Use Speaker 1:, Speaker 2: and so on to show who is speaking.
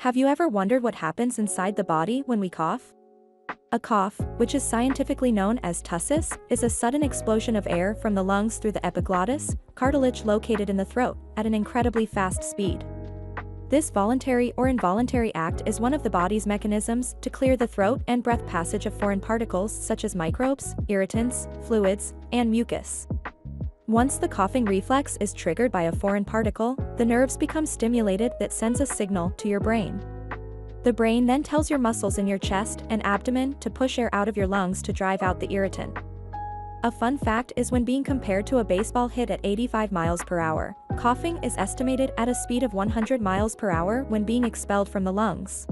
Speaker 1: Have you ever wondered what happens inside the body when we cough? A cough, which is scientifically known as tussis, is a sudden explosion of air from the lungs through the epiglottis, cartilage located in the throat, at an incredibly fast speed. This voluntary or involuntary act is one of the body's mechanisms to clear the throat and breath passage of foreign particles such as microbes, irritants, fluids, and mucus. Once the coughing reflex is triggered by a foreign particle, the nerves become stimulated that sends a signal to your brain. The brain then tells your muscles in your chest and abdomen to push air out of your lungs to drive out the irritant. A fun fact is when being compared to a baseball hit at 85 miles per hour, coughing is estimated at a speed of 100 miles per hour when being expelled from the lungs.